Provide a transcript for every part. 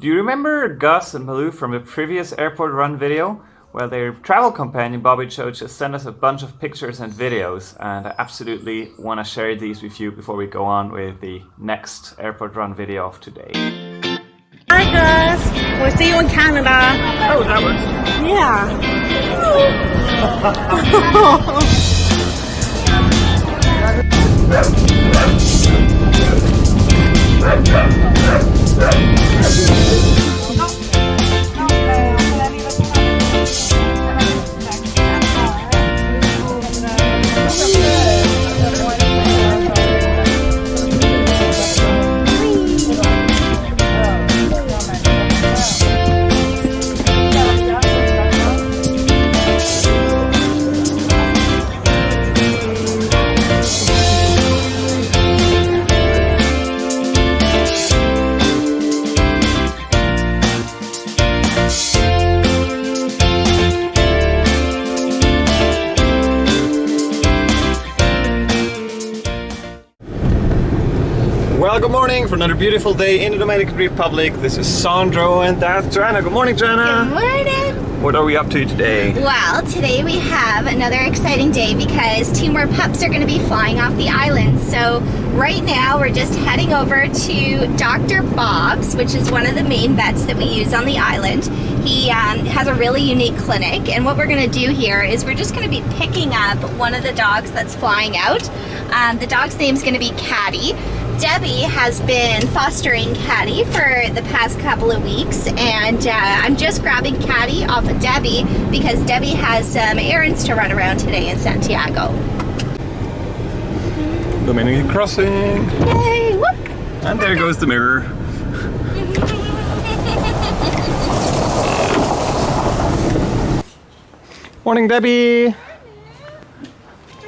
Do you remember Gus and Malou from the previous airport run video? Well, their travel companion Bobby Cho just sent us a bunch of pictures and videos, and I absolutely want to share these with you before we go on with the next airport run video of today. Hi Gus, we'll see you in Canada. Oh, that was? Well, good morning for another beautiful day in the Dominican Republic. This is Sandro and that's Joanna. Good morning, Joanna. Good morning. What are we up to today? Well, today we have another exciting day because 2 more pups are going to be flying off the island. So right now we're just heading over to Dr. Bob's, which is one of the main vets that we use on the island. He has a really unique clinic, and what we're going to do here is we're just going to be picking up one of the dogs that's flying out. The dog's name is going to be Catty. Debbie has been fostering Catty for the past couple of weeks, and I'm just grabbing Catty off of Debbie because Debbie has some errands to run around today in Santiago. Dominican crossing. Yay! Whoop! And there goes the mirror. Morning, Debbie. I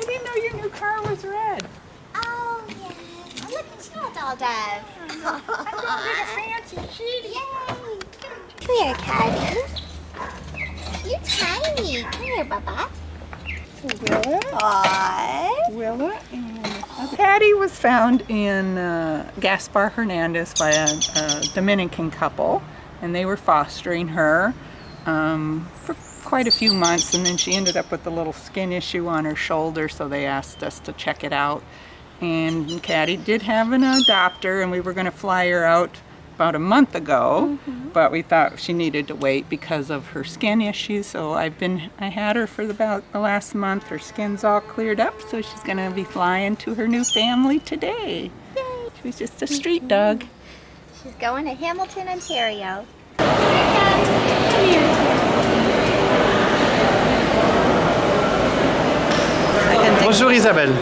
didn't know your new car was red. Oh, yes. Oh, look at you, doll Dove. I'm going to get a fancy sheet. Yay! Come here, Catty. You're tiny. Come here, Bubba. Willa and Catty was found in Gaspar Hernandez by a Dominican couple, and they were fostering her for quite a few months, and then she ended up with a little skin issue on her shoulder, so they asked us to check it out. And Catty did have an adopter, and we were going to fly her out about a month ago, but we thought she needed to wait because of her skin issues. So I had her for about the last month. Her skin's all cleared up, so she's going to be flying to her new family today. Yay! She was just a street dog. She's going to Hamilton, Ontario. Bonjour, Isabelle.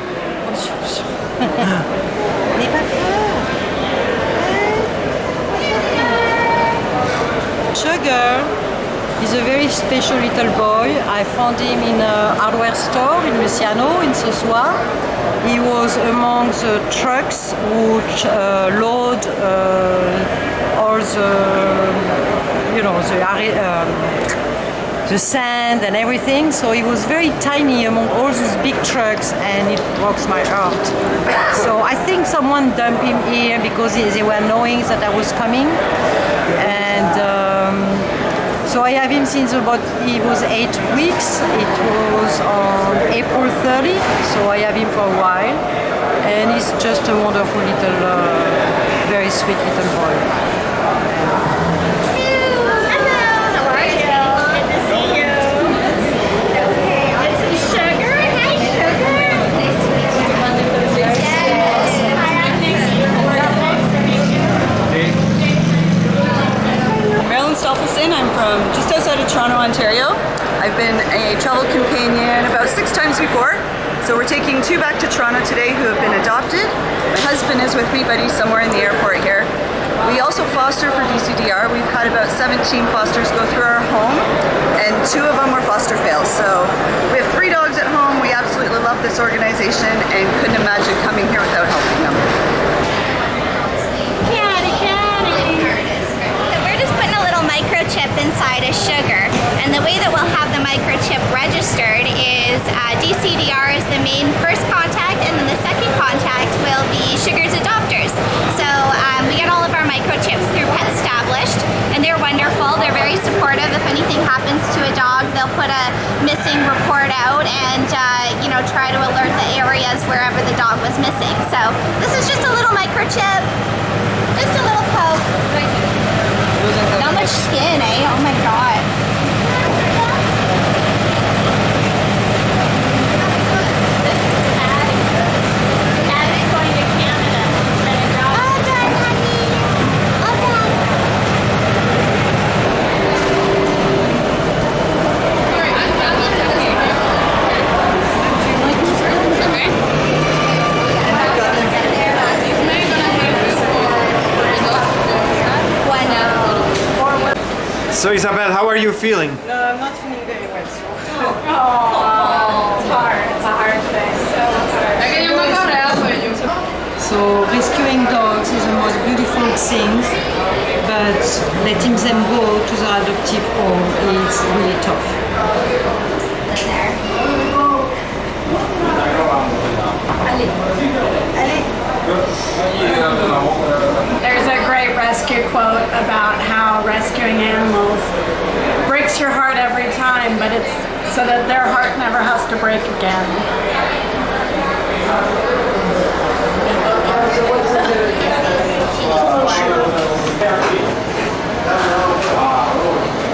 Sugar is a very special little boy. I found him in a hardware store in Luciano, in Sosua. He was among the trucks which load all the sand and everything. So he was very tiny among all those big trucks, and it breaks my heart. So I think someone dumped him here because they were knowing that I was coming. And so I have him since about he was 8 weeks. It was on April 30, so I have him for a while. And he's just a wonderful little, very sweet little boy. I'm from just outside of Toronto, Ontario. I've been a travel companion about 6 times before. So we're taking 2 back to Toronto today who have been adopted. My husband is with me, but he's somewhere in the airport here. We also foster for DCDR. We've had about 17 fosters go through our home, and 2 of them were foster fails. So we have 3 dogs at home. We absolutely love this organization and couldn't imagine coming here without helping them. Microchip inside a Sugar, and the way that we'll have the microchip registered is DCDR is the main first contact, and then the second contact will be Sugar's adopters. So we get all of our microchips through Pet Established. out and try to alert the areas wherever the dog was missing. So this is just a little microchip, just a little poke. Not much skin, eh? Oh my god. So Isabel, how are you feeling? No, I'm not feeling very well. Oh, it's hard. It's a hard thing. So hard. So rescuing dogs is the most beautiful thing, but letting them go to the adoptive home is really tough. There's a great rescue quote about how rescuing animals breaks your heart every time, but it's so that their heart never has to break again.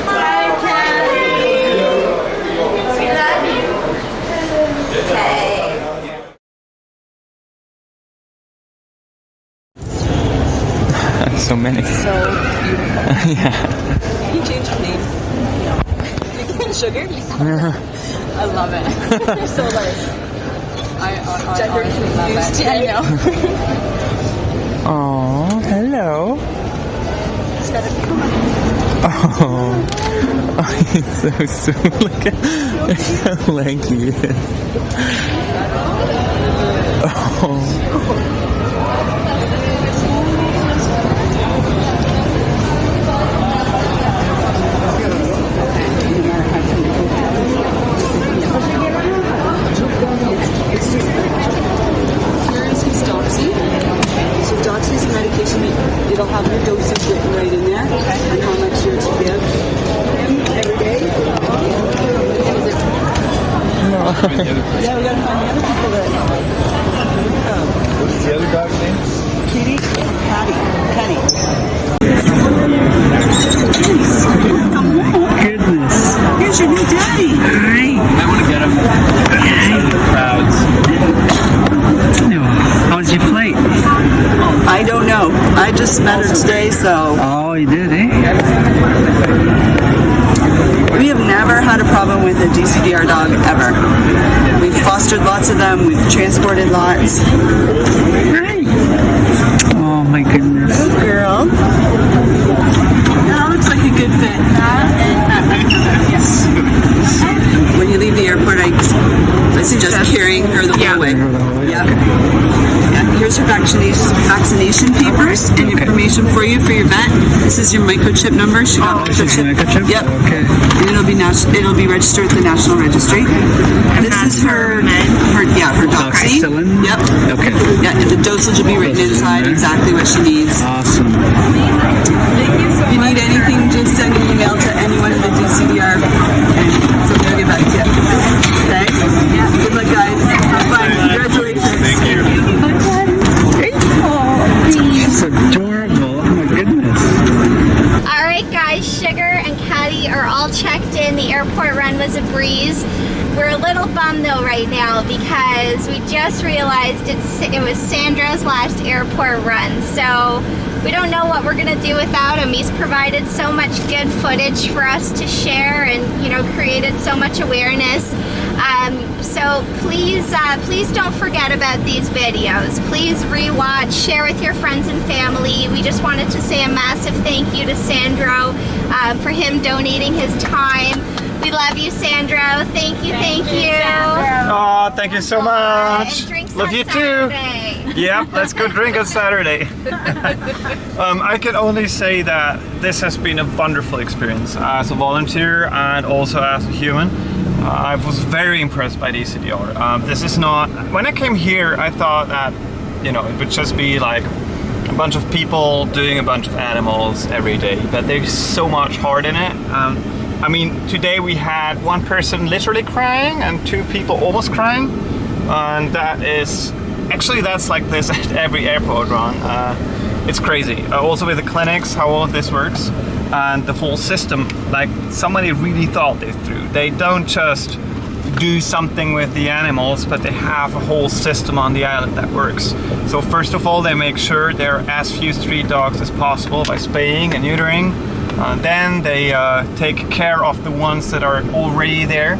Hi, Catty. We love you. Okay. So many. So beautiful. Yeah. Can you change your name? Catty and Sugar? I love it. You're so like, I honestly love it. I know. Oh, hello. Oh, he's so sweet. Look at how lanky he is. Oh. It'll have your dosage written right in there, and how much you're to give him every day. Yeah, we gotta find the other people that. What's the other dog's name? Kitty and Catty. Goodness. Here's your new daddy. I want to get him inside the crowds. How was your flight? I don't know. I just met her today, so. Oh, you did, eh? We have never had a problem with a DCDR dog ever. We've fostered lots of them. We've transported lots. Oh my goodness. Good girl. That looks like a good fit. Yes. When you leave the airport, I suggest carrying her the whole way. Here's her vaccination papers and information for you for your vet. This is your microchip number. She got microchip. Yep. Okay. And it'll be registered at the National Registry. This is her doxy. Yep. Okay. Yeah, and the dosage will be written inside exactly what she needs. Awesome. If you need anything, just send an email to anyone in the DCDR and somebody will get back to you. Okay? Yeah. Good luck, guys. Bye. Congratulations. Thank you. It's adorable. Oh my goodness. Alright guys, Sugar and Catty are all checked in. The airport run was a breeze. We're a little bummed though right now because we just realized it was Sandra's last airport run. So we don't know what we're gonna do without him. He's provided so much good footage for us to share and created so much awareness. So please don't forget about these videos. Please rewatch, share with your friends and family. We just wanted to say a massive thank you to Sandro for him donating his time. We love you, Sandro. Thank you. Oh, thank you so much. And drinks Love on you Saturday. too. Yep, let's go drink on Saturday. I can only say that this has been a wonderful experience as a volunteer and also as a human. I was very impressed by DCDR. This is not, when I came here, I thought that, it would just be like a bunch of people doing a bunch of animals every day, but there's so much heart in it. I mean, today we had one person literally crying and 2 people almost crying, and that is actually, that's like this at every airport run. It's crazy. Also with the clinics, how all of this works, and the whole system, like somebody really thought this through. They don't just do something with the animals, but they have a whole system on the island that works. So first of all, they make sure there are as few street dogs as possible by spaying and neutering. Then they take care of the ones that are already there.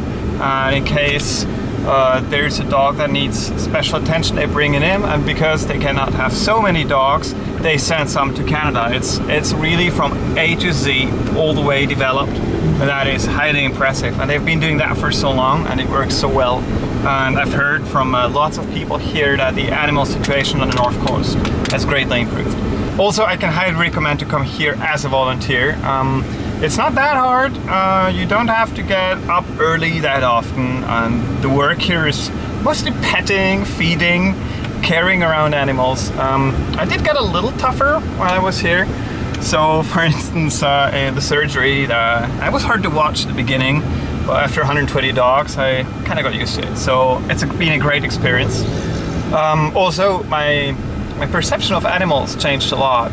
In case there's a dog that needs special attention, they bring it in, and because they cannot have so many dogs, they send some to Canada. It's really from A to Z all the way developed, and that is highly impressive. And they've been doing that for so long, and it works so well. And I've heard from lots of people here that the animal situation on the North Coast has greatly improved. Also, I can highly recommend to come here as a volunteer. It's not that hard. You don't have to get up early that often, and the work here is mostly petting, feeding, carrying around animals. I did get a little tougher while I was here. So, for instance, in the surgery, I was hard to watch at the beginning, but after 120 dogs, I kind of got used to it. So it's been a great experience. Also, my perception of animals changed a lot.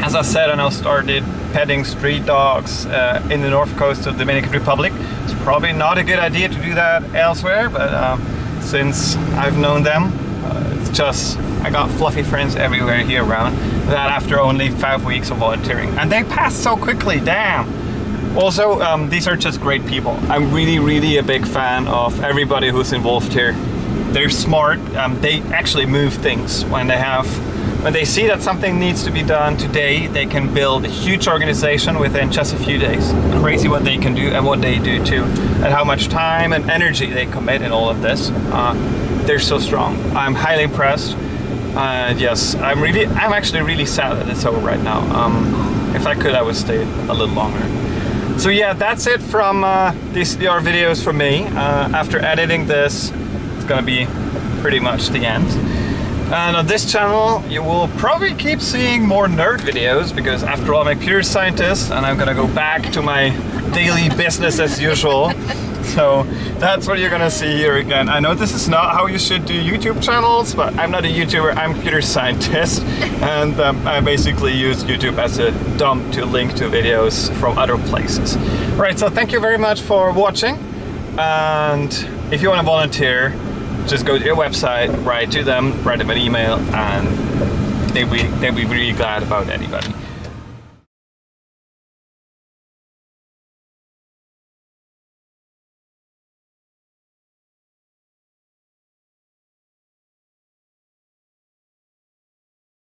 As I said, I now started petting street dogs in the north coast of the Dominican Republic. It's probably not a good idea to do that elsewhere, but since I've known them, it's just, I got fluffy friends everywhere here around. That after only 5 weeks of volunteering. And they passed so quickly, damn! Also, these are just great people. I'm really a big fan of everybody who's involved here. They're smart, they actually move things. When they see that something needs to be done today, they can build a huge organization within just a few days. Crazy what they can do and what they do too, and how much time and energy they commit in all of this. They're so strong. I'm highly impressed. Yes, I'm actually really sad that it's over right now. If I could, I would stay a little longer. So yeah, that's it from DCDR videos from me. After editing this, it's gonna be pretty much the end. And on this channel, you will probably keep seeing more nerd videos, because after all, I'm a computer scientist and I'm gonna go back to my daily business as usual. So that's what you're gonna see here again. I know this is not how you should do YouTube channels, but I'm not a YouTuber, I'm a computer scientist. And I basically use YouTube as a dump to link to videos from other places. Right, so thank you very much for watching. And if you wanna volunteer, just go to your website, write to them, write them an email, and they'd be really glad about anybody.